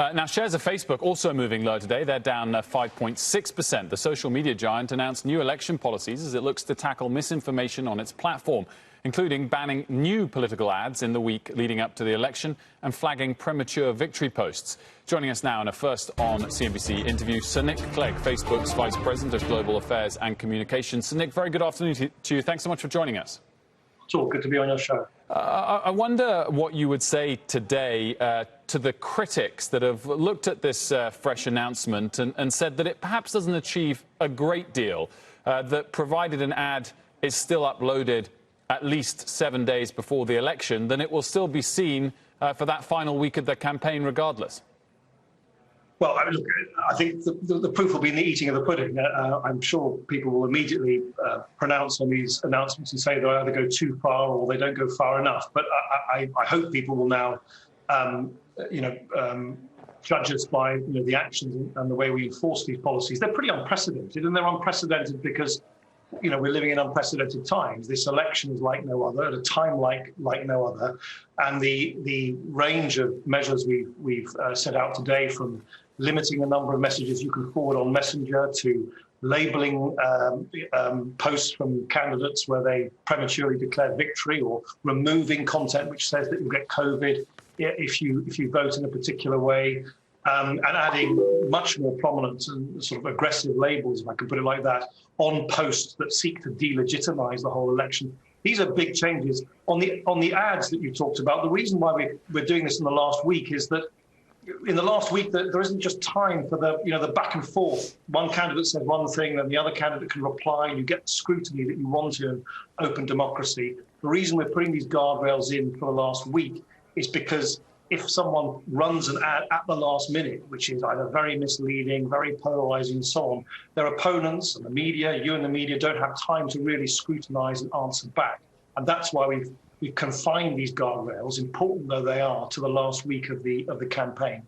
Now, shares of Facebook also moving lower today. They're down 5.6%. The social media giant announced new election policies as it looks to tackle misinformation on its platform, including banning new political ads in the week leading up to the election and flagging premature victory posts. Joining us now in a first on CNBC interview, Sir Nick Clegg, Facebook's Vice President of Global Affairs and Communications. Sir Nick, very good afternoon to you. Thanks so much for joining us. It's all good to be on your show. I wonder what you would say today to the critics that have looked at this fresh announcement and said that it perhaps doesn't achieve a great deal, that provided an ad is still uploaded at least 7 days before the election, then it will still be seen for that final week of the campaign regardless. Well, I think the proof will be in the eating of the pudding. I'm sure people will immediately pronounce on these announcements and say they either go too far or they don't go far enough. But I hope people will now, judge us by the actions and the way we enforce these policies. They're pretty unprecedented, and they're unprecedented because we're living in unprecedented times. This election is like no other, at a time like no other, and the range of measures we've set out today, from limiting the number of messages you can forward on Messenger to labeling posts from candidates where they prematurely declare victory, or removing content which says that you'll get COVID if you vote in a particular way, and adding much more prominent and sort of aggressive labels, if I can put it like that, on posts that seek to delegitimize the whole election. These are big changes. On the ads that you talked about, the reason why we're doing this in the last week is that in the last week there isn't just time for the back and forth. One candidate says one thing, then the other candidate can reply, and you get the scrutiny that you want to in open democracy. The reason we're putting these guardrails in for the last week is because if someone runs an ad at the last minute, which is either very misleading, very polarizing, and so on, their opponents and the media, you and the media, don't have time to really scrutinize and answer back. And that's why we've confined these guardrails, important though they are, to the last week of the campaign.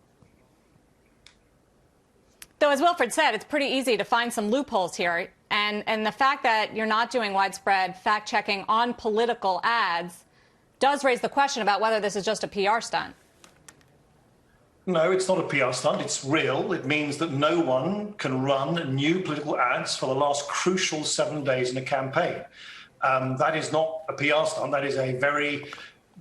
Though, as Wilfred said, it's pretty easy to find some loopholes here. And the fact that you're not doing widespread fact-checking on political ads does raise the question about whether this is just a PR stunt. No, it's not a PR stunt. It's real. It means that no one can run new political ads for the last crucial 7 days in a campaign. That is not a PR stunt. That is a very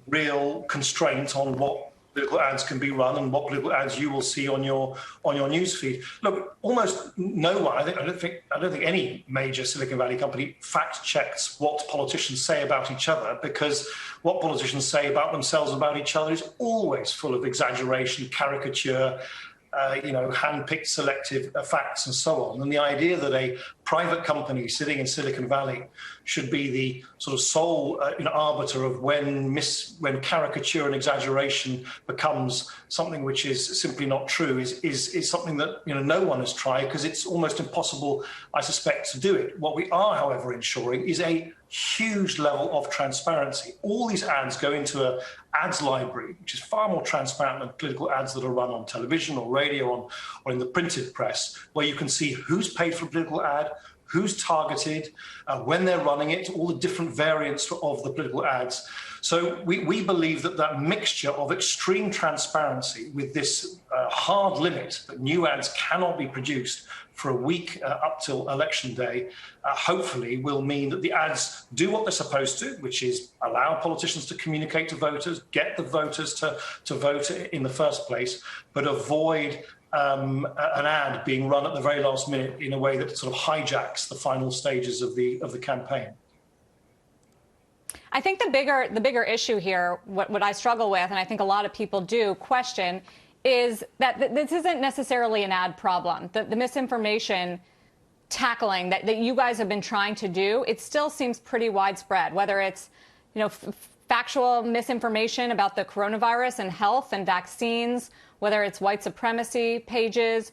real constraint on what political ads can be run and what political ads you will see on your newsfeed. Look, almost no one, I don't think any major Silicon Valley company fact checks what politicians say about each other, because what politicians say about themselves about each other is always full of exaggeration, caricature, hand-picked selective facts and so on. And the idea that a private company sitting in Silicon Valley should be the sort of sole arbiter of when caricature and exaggeration becomes something which is simply not true is something that no one has tried, because it's almost impossible, I suspect, to do it. What we are, however, ensuring is a huge level of transparency. All these ads go into an ads library, which is far more transparent than political ads that are run on television or radio or in the printed press, where you can see who's paid for a political ad, who's targeted, when they're running it, all the different variants of the political ads. So we believe that mixture of extreme transparency with this hard limit that new ads cannot be produced for a week up till election day, hopefully will mean that the ads do what they're supposed to, which is allow politicians to communicate to voters, get the voters to vote in the first place, but avoid an ad being run at the very last minute in a way that sort of hijacks the final stages of the campaign. I think the bigger issue here, what I struggle with, and I think a lot of people do question, is that this isn't necessarily an ad problem. The misinformation tackling that you guys have been trying to do, it still seems pretty widespread, whether it's factual misinformation about the coronavirus and health and vaccines, whether it's white supremacy pages,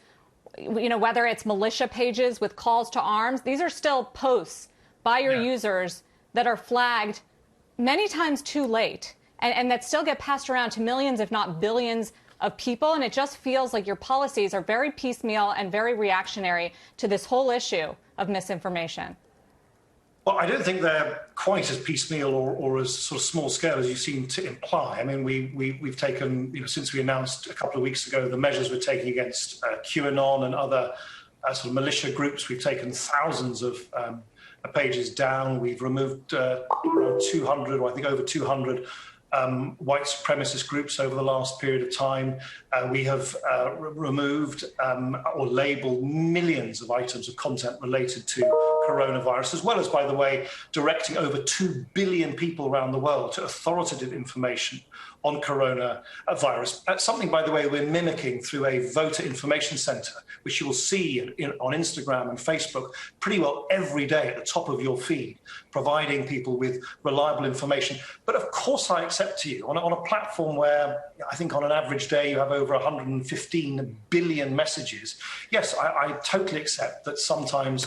whether it's militia pages with calls to arms. These are still posts by your users that are flagged many times too late, and that still get passed around to millions, if not billions, of people. And it just feels like your policies are very piecemeal and very reactionary to this whole issue of misinformation. Well, I don't think they're quite as piecemeal or as sort of small scale as you seem to imply. I mean, we've taken, since we announced a couple of weeks ago the measures we're taking against QAnon and other sort of militia groups, we've taken thousands of pages down. We've removed around 200, or I think over 200 white supremacist groups over the last period of time. We have removed or labelled millions of items of content related to coronavirus, as well as, by the way, directing over 2 billion people around the world to authoritative information on coronavirus. That's something, by the way, we're mimicking through a voter information centre, which you will see on Instagram and Facebook pretty well every day at the top of your feed, providing people with reliable information. But of course, I accept to you, on a platform where I think on an average day you have over 115 billion messages, yes, I totally accept that sometimes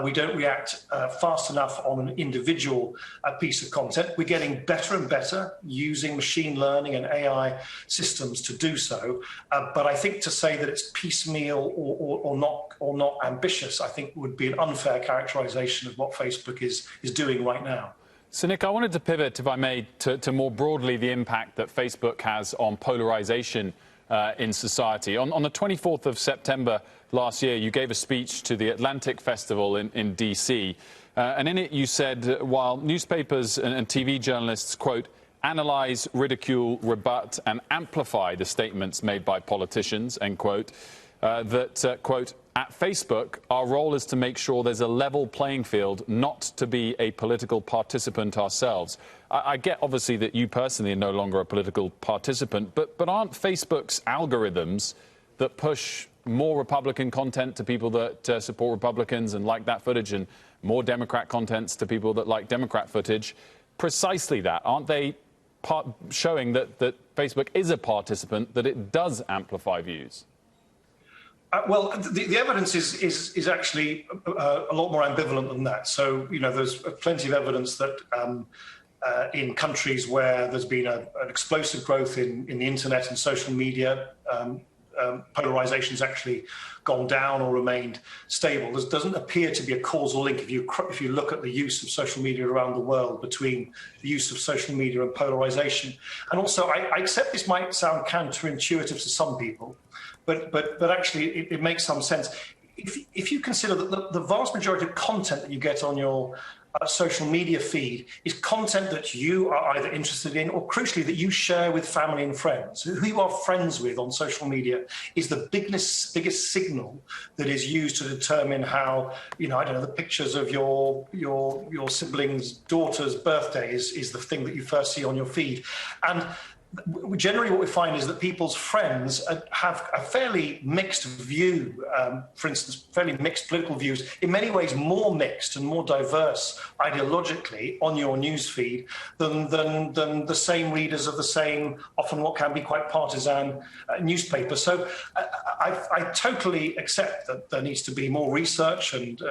we don't react fast enough on an individual piece of content. We're getting better and better using machine learning and AI systems to do so. But I think to say that it's piecemeal or not ambitious, I think would be an unfair characterization of what Facebook is doing right now. So, Nick, I wanted to pivot, if I may, to more broadly the impact that Facebook has on polarization in society. On the 24th of September last year, you gave a speech to the Atlantic Festival in D.C., and in it you said, while newspapers and TV journalists, quote, analyze, ridicule, rebut and amplify the statements made by politicians, end quote, quote, at Facebook, our role is to make sure there's a level playing field, not to be a political participant ourselves. I get, obviously, that you personally are no longer a political participant, but aren't Facebook's algorithms that push more Republican content to people that support Republicans and like that footage, and more Democrat contents to people that like Democrat footage, precisely that? Aren't they showing that Facebook is a participant, that it does amplify views? Well, the evidence is actually a lot more ambivalent than that. So, there's plenty of evidence that in countries where there's been an explosive growth in the internet and social media, polarization has actually gone down or remained stable. There doesn't appear to be a causal link if you look at the use of social media around the world between the use of social media and polarization. And also, I accept this might sound counterintuitive to some people, but actually it makes some sense. If you consider that the vast majority of content that you get on your social media feed is content that you are either interested in or, crucially, that you share with family and friends. Who you are friends with on social media is the biggest signal that is used to determine how, I don't know, the pictures of your siblings' daughter's birthday is the thing that you first see on your feed. And generally what we find is that people's friends have a fairly mixed view, for instance, fairly mixed political views, in many ways more mixed and more diverse ideologically on your news feed than the same readers of the same, often what can be quite partisan newspaper. So I totally accept that there needs to be more research, and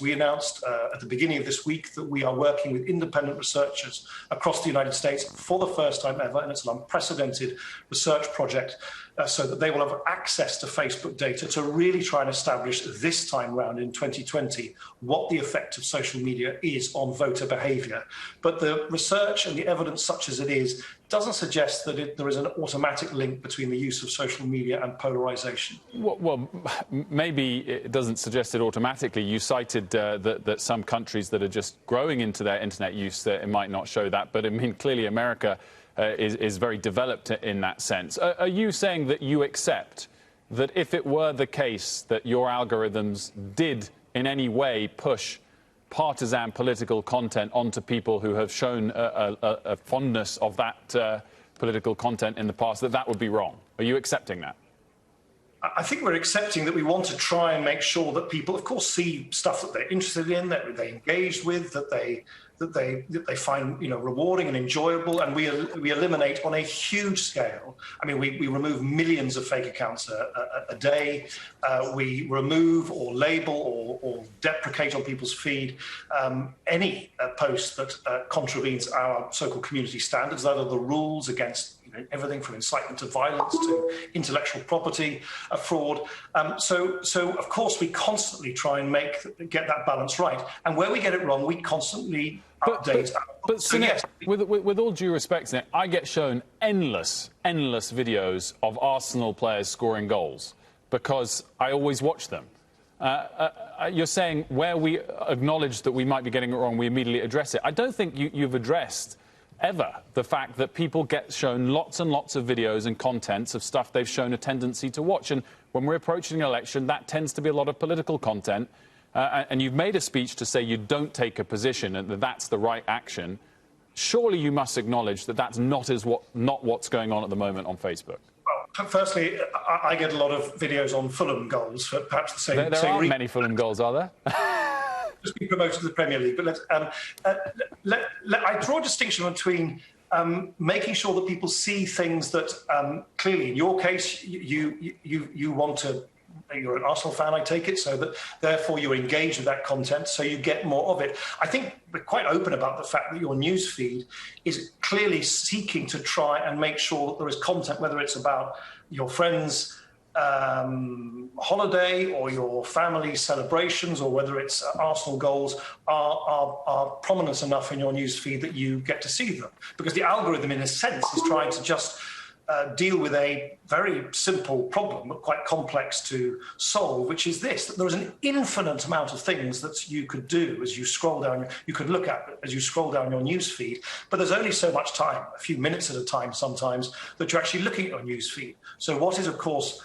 we announced at the beginning of this week that we are working with independent researchers across the United States for the first time ever, and it's an unprecedented research project so that they will have access to Facebook data to really try and establish this time round in 2020 what the effect of social media is on voter behaviour. But the research and the evidence, such as it is, doesn't suggest that there is an automatic link between the use of social media and polarisation. Well, maybe it doesn't suggest it automatically. You cited that some countries that are just growing into their internet use, it might not show that. But I mean, clearly America is very developed in that sense. Are you saying that you accept that if it were the case that your algorithms did in any way push partisan political content onto people who have shown a fondness of that political content in the past, that would be wrong? Are you accepting that? I think we're accepting that we want to try and make sure that people, of course, see stuff that they're interested in, that they engage with, that they find rewarding and enjoyable, and we eliminate on a huge scale. I mean, we remove millions of fake accounts a day. We remove or label or deprecate on people's feed any post that contravenes our so-called community standards. That are the rules against everything from incitement to violence to intellectual property fraud. So of course, we constantly try and get that balance right. And where we get it wrong, we constantly update. But so, Nick, yes. with all due respect, Nick, I get shown endless videos of Arsenal players scoring goals because I always watch them. You're saying where we acknowledge that we might be getting it wrong, we immediately address it. I don't think you've addressed ever the fact that people get shown lots and lots of videos and contents of stuff they've shown a tendency to watch. And when we're approaching an election, that tends to be a lot of political content. And you've made a speech to say you don't take a position and that that's the right action. Surely you must acknowledge that that's not what's going on at the moment on Facebook. Well, firstly, I get a lot of videos on Fulham goals for perhaps the same. There aren't many Fulham goals, are there? Just be promoted to the Premier League, but I draw a distinction between making sure that people see things that clearly, in your case, you want to. You're an Arsenal fan, I take it, so that therefore you engage with that content, so you get more of it. I think we're quite open about the fact that your news feed is clearly seeking to try and make sure that there is content, whether it's about your friends' holiday or your family celebrations, or whether it's Arsenal goals, are prominent enough in your news feed that you get to see them. Because the algorithm, in a sense, is trying to just deal with a very simple problem, but quite complex to solve, which is this, that there is an infinite amount of things that you could do as you scroll down, you could look at as you scroll down your news feed, but there's only so much time, a few minutes at a time sometimes, that you're actually looking at your news feed. So what is, of course,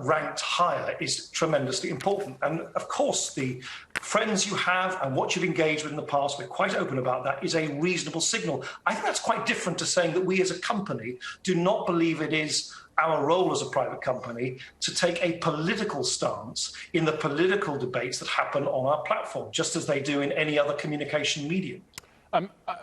ranked higher is tremendously important. And of course, the friends you have and what you've engaged with in the past, we're quite open about that, is a reasonable signal. I think that's quite different to saying that we as a company do not believe it is our role as a private company to take a political stance in the political debates that happen on our platform, just as they do in any other communication medium.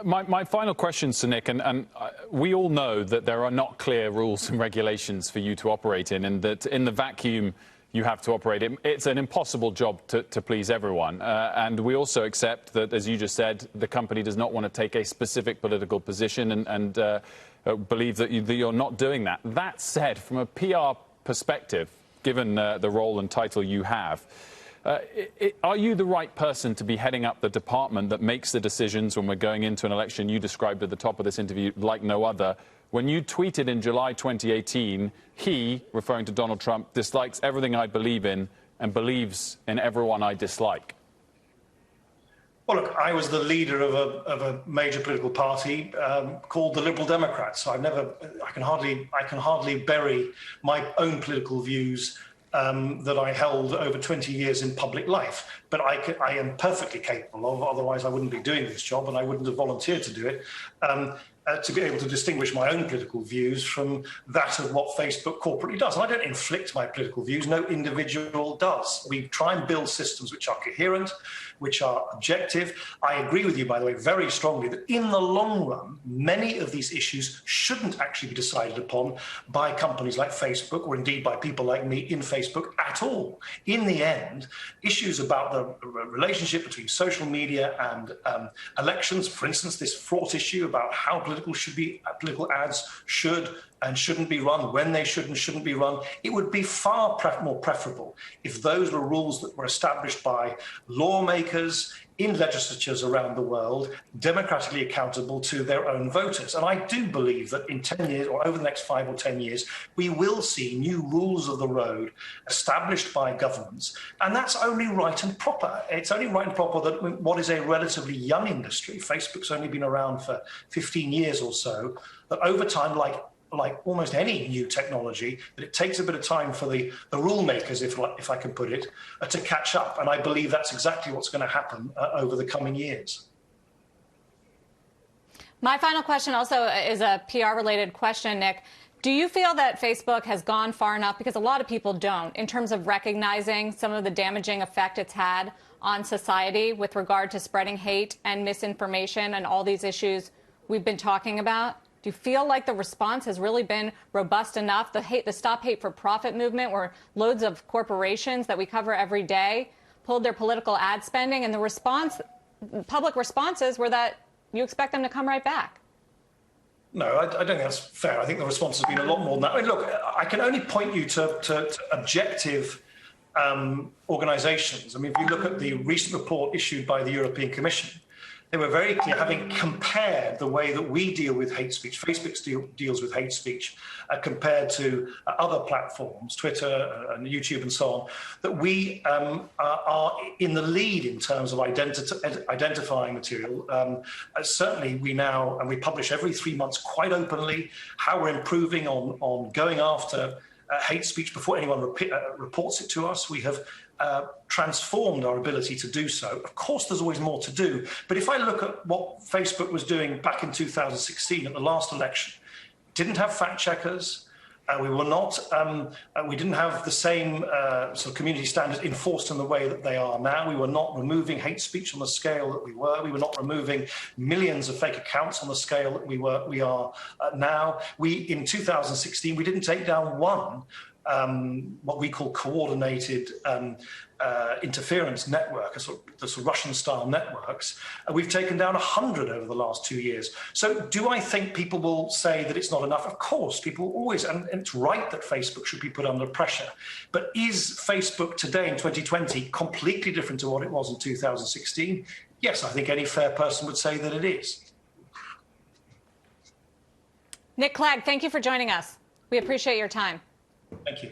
My final question, Sir Nick, and we all know that there are not clear rules and regulations for you to operate in, and that in the vacuum you have to operate. It's an impossible job to please everyone. And we also accept that, as you just said, the company does not want to take a specific political position and believe that you're not doing that. That said, from a PR perspective, given the role and title you have, are you the right person to be heading up the department that makes the decisions when we're going into an election you described at the top of this interview like no other? When you tweeted in July 2018, he, referring to Donald Trump, dislikes everything I believe in and believes in everyone I dislike. Well, look, I was the leader of a major political party called the Liberal Democrats. So I can hardly bury my own political views that I held over 20 years in public life. But I am perfectly capable of, otherwise I wouldn't be doing this job and I wouldn't have volunteered to do it, to be able to distinguish my own political views from that of what Facebook corporately does. And I don't inflict my political views, no individual does. We try and build systems which are coherent, which are objective. I agree with you, by the way, very strongly that in the long run, many of these issues shouldn't actually be decided upon by companies like Facebook, or indeed by people like me in Facebook at all. In the end, issues about the relationship between social media and elections, for instance, this fraught issue about how political ads should and shouldn't be run, when they should and shouldn't be run, it would be far more preferable if those were rules that were established by lawmakers in legislatures around the world, democratically accountable to their own voters. And I do believe that in 10 years, or over the next 5 or 10 years, we will see new rules of the road established by governments. And that's only right and proper. It's only right and proper that what is a relatively young industry, Facebook's only been around for 15 years or so, that over time, like almost any new technology, that it takes a bit of time for the rule makers, if I can put it, to catch up. And I believe that's exactly what's going to happen over the coming years. My final question also is a PR-related question, Nick. Do you feel that Facebook has gone far enough, because a lot of people don't, in terms of recognizing some of the damaging effect it's had on society with regard to spreading hate and misinformation and all these issues we've been talking about? Do you feel like the response has really been robust enough? The Stop Hate for Profit movement, where loads of corporations that we cover every day pulled their political ad spending, and the public responses were that you expect them to come right back. No, I don't think that's fair. I think the response has been a lot more than that. I mean, look, I can only point you to objective organisations. I mean, if you look at the recent report issued by the European Commission, they were very clear, having compared the way that we deal with hate speech, Facebook deals with hate speech, compared to other platforms, Twitter and YouTube and so on, that we are in the lead in terms of identifying material. Certainly we now, and we publish every 3 months quite openly, how we're improving on going after hate speech before anyone reports it to us. We have transformed our ability to do so. Of course, there's always more to do. But if I look at what Facebook was doing back in 2016 at the last election, didn't have fact checkers. We were not. We didn't have the same sort of community standards enforced in the way that they are now. We were not removing hate speech on the scale that we were. We were not removing millions of fake accounts on the scale that we are now. In 2016, we didn't take down one what we call coordinated interference network, the sort of Russian-style networks. We've taken down 100 over the last 2 years. So do I think people will say that it's not enough? Of course, people always, and it's right that Facebook should be put under pressure. But is Facebook today in 2020 completely different to what it was in 2016? Yes, I think any fair person would say that it is. Nick Clegg, thank you for joining us. We appreciate your time. Thank you.